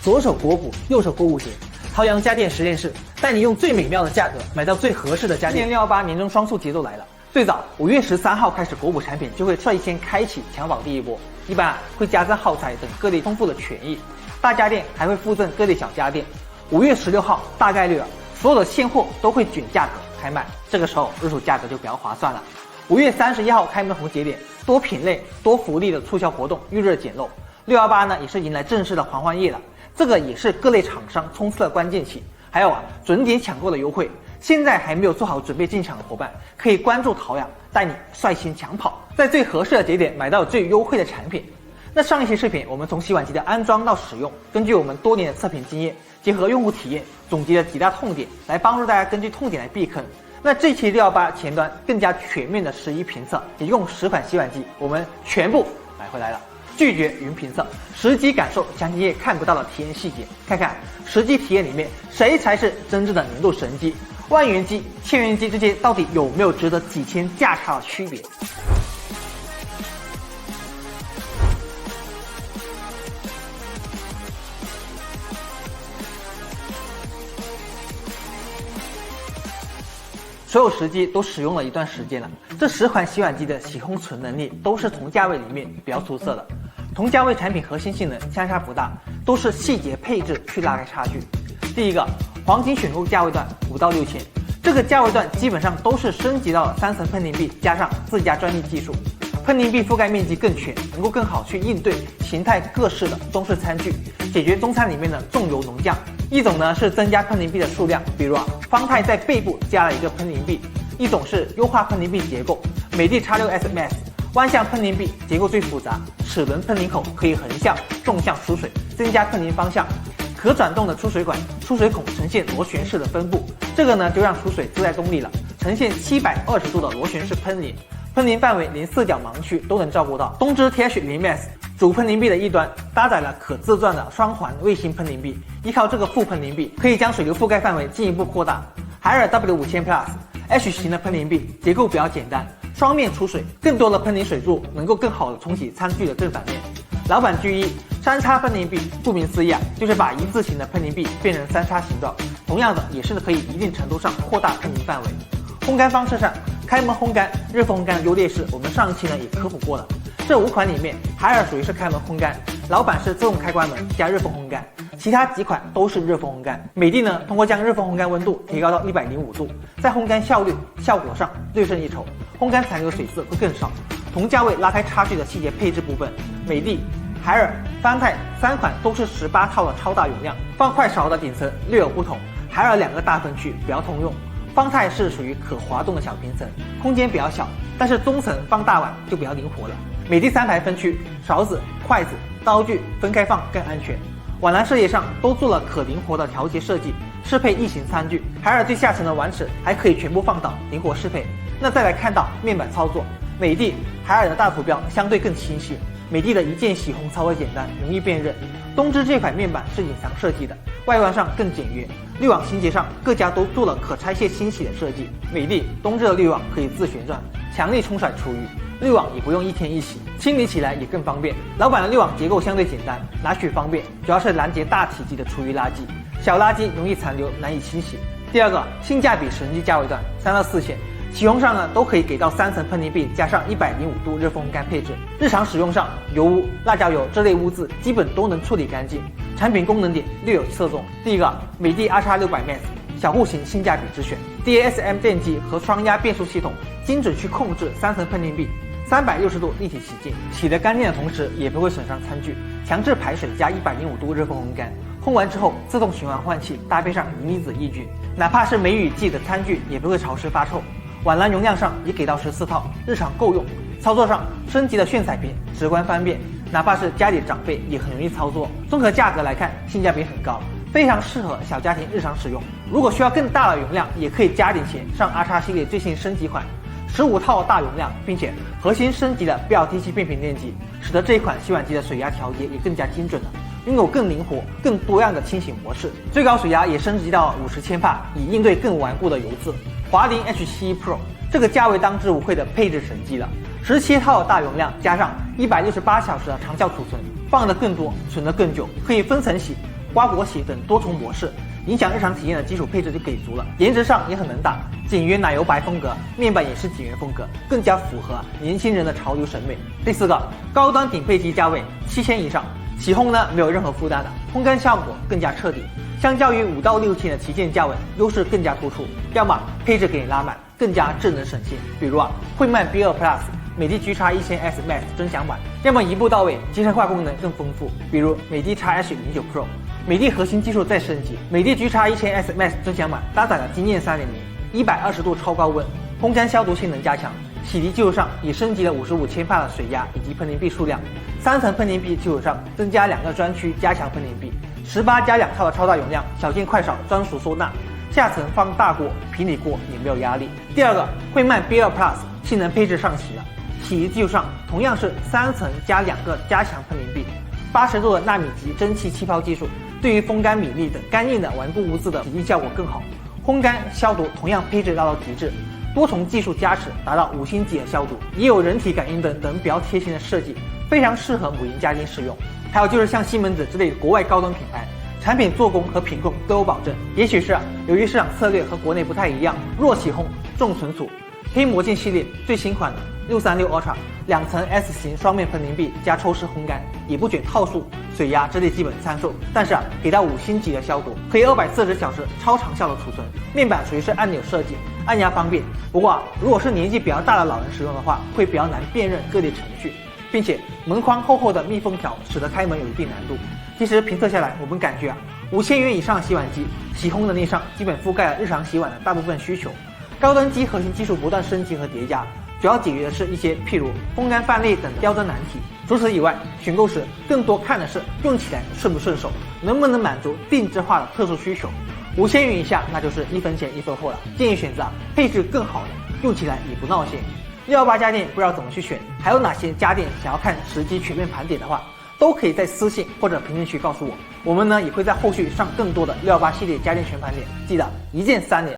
左手国补，右手购物节。陶阳家电实验室带你用最美妙的价格买到最合适的家电。618年终双速节奏来了，最早5月13号开始，国补产品就会率先开启抢榜第一波，一般会加赠耗材等各类丰富的权益，大家电还会附赠各类小家电。5月16号大概率所有的现货都会卷价格开卖，这个时候入手价格就比较划算了。5月31号开门红节点，多品类多福利的促销活动预热捡漏。618呢也是迎来正式的狂欢夜了，这个也是各类厂商冲刺的关键期。还有准点抢购的优惠，现在还没有做好准备进场的伙伴，可以关注陶阳，带你率先抢跑，在最合适的节点买到最优惠的产品。那上一期视频我们从洗碗机的安装到使用，根据我们多年的测评经验，结合用户体验，总结了几大痛点，来帮助大家根据痛点来避坑。那这期618前端更加全面的11评测，一共10款洗碗机，我们全部买回来了。拒绝云评测，实际感受详情页看不到的体验细节，看看实际体验里面谁才是真正的年度神机，万元机、千元机之间到底有没有值得几千价差的区别？所有实机都使用了一段时间了，这10款洗碗机的洗烘存能力都是同价位里面比较出色的，同价位产品核心性能相差不大，都是细节配置去拉开差距。第一个，黄金选购价位段5到6千，这个价位段基本上都是升级到了3层喷淋壁加上自家专利技术，喷淋壁覆盖面积更全，能够更好去应对形态各式的中式餐具，解决中餐里面的重油浓酱。一种呢是增加喷淋壁的数量，比如方太在背部加了一个喷淋壁；一种是优化喷淋壁结构，美的 X6S Max 弯向喷淋壁结构最复杂，齿轮喷淋口可以横向、纵向出水，增加喷淋方向。可转动的出水管，出水孔呈现螺旋式的分布，这个呢就让出水自带动力了，呈现720度的螺旋式喷淋，喷淋范围连4角盲区都能照顾到。东芝 TH0 Max 主喷淋壁的一端搭载了可自转的双环卫星喷淋壁，依靠这个副喷淋壁可以将水流覆盖范围进一步扩大。海尔 W5000 Plus H 型的喷淋壁结构比较简单，双面出水，更多的喷淋水柱能够更好的冲洗餐具的正反面。老版 G1 3叉喷淋壁，顾名思义就是把一字形的喷淋壁变成3叉形状，同样的也是可以一定程度上扩大喷淋范围。烘干方式上，开门烘干、热风烘干的优劣势我们上一期呢也科普过了。这5款里面，海尔属于是开门烘干，老版是自动开关门加热风烘干，其他几款都是热风烘干。美的呢，通过将热风烘干温度提高到105度，在烘干效率、效果上略胜一筹，烘干残留水渍会更少。同价位拉开差距的细节配置部分，美的、海尔、方太3款都是18套的超大容量，放快勺的顶层略有不同，海尔2个大分区比较通用。方太是属于可滑动的小平层，空间比较小，但是中层放大碗就比较灵活了。美的3排分区，勺子、筷子、刀具分开放更安全。碗篮设计上都做了可灵活的调节设计，适配异形餐具。海尔最下层的碗齿还可以全部放倒，灵活适配。那再来看到面板操作，美的、海尔的大图标相对更清晰，美的的一键洗烘操作简单，容易辨认。东芝这款面板是隐藏设计的，外观上更简约。滤网清洁上，各家都做了可拆卸清洗的设计。美的、东芝的滤网可以自旋转，强力冲甩厨余，滤网也不用一天一洗，清理起来也更方便。老版的滤网结构相对简单，拿取方便，主要是拦截大体积的厨余垃圾，小垃圾容易残留，难以清洗。第二个，性价比神机价位段3到4千。洗烘上呢都可以给到3层喷淋壁加上105度热风烘干配置，日常使用上油污、辣椒油这类污渍基本都能处理干净。产品功能点略有侧重，第一个，美的 RX600 Max 小户型性价比之选 ，DASM 电机和双压变速系统，精准去控制3层喷淋壁，360度立体洗净，洗得干净的同时也不会损伤餐具，强制排水加105度热风烘干。烘完之后自动循环换气，搭配上银离子抑菌，哪怕是梅雨季的餐具也不会潮湿发臭。碗篮容量上也给到14套，日常够用。操作上升级的炫彩屏，直观方便，哪怕是家里长辈也很容易操作。综合价格来看，性价比很高，非常适合小家庭日常使用。如果需要更大的容量，也可以加点钱上 RX 系列最新升级款，15套大容量，并且核心升级的BLTC 变频电机，使得这一款洗碗机的水压调节也更加精准了。拥有更灵活、更多样的清洗模式，最高水压也升级到50千帕，以应对更顽固的油渍。华凌 H71 Pro 这个价位当之无愧的配置神机了，17套的大容量加上168小时的长效储存，放得更多，存得更久，可以分层洗，刮果洗等多重模式，影响日常体验的基础配置就给足了。颜值上也很能打，简约奶油白风格，面板也是简约风格，更加符合年轻人的潮流审美。第4个，高端顶配机价位7000以上，洗烘呢没有任何负担的，烘干效果更加彻底。相较于5到6千的旗舰价位，优势更加突出。要么配置给你拉满，更加智能省心，比如汇迈 B2 Plus、美的 GX1000S Max 尊享版；要么一步到位，集成化功能更丰富，比如美的 X-H09 Pro。美的核心技术再升级，美的 GX1000S Max 尊享版搭载了经验 3.0，120度超高温，烘干消毒性能加强。洗涤技术上也升级了55千帕的水压以及喷淋臂数量，3层喷淋臂基础上增加2个专区加强喷淋臂，18+2套的超大容量，小件快扫专属收纳，下层放大锅、平底锅也没有压力。第2个，汇迈 B2 Plus 性能配置上齐了，洗涤技术上同样是3层加2个加强喷淋臂，80度的纳米级蒸汽气泡技术，对于风干米粒等干硬的顽固无渍的洗涤效果更好，烘干消毒同样配置达到极致。多重技术加持，达到5星级的消毒，也有人体感应灯等比较贴心的设计，非常适合母婴家庭使用。还有就是像西门子之类的国外高端品牌，产品做工和品控都有保证。也许是由于市场策略和国内不太一样，弱洗烘重存储。黑魔镜系列最新款的636 Ultra 2层 S 型双面喷淋臂加抽湿烘干，也不卷套数，水压这类基本参数，但是给到5星级的消毒，可以240小时超长效的储存。面板属于是按钮设计，按压方便。不过如果是年纪比较大的老人使用的话，会比较难辨认各类程序，并且门框厚厚的密封条使得开门有一定难度。其实评测下来，我们感觉5000元以上洗碗机洗烘能力上基本覆盖了日常洗碗的大部分需求。高端机核心技术不断升级和叠加，主要解决的是一些譬如风干饭粒等的刁钻难题。除此以外，选购时更多看的是用起来顺不顺手，能不能满足定制化的特殊需求。5000元以下那就是1分钱1分货了，建议选择配置更好的，用起来也不闹心。618家电不知道怎么去选，还有哪些家电想要看实机全面盘点的话，都可以在私信或者评论区告诉我，我们呢也会在后续上更多的618系列家电全盘点，记得一键3连。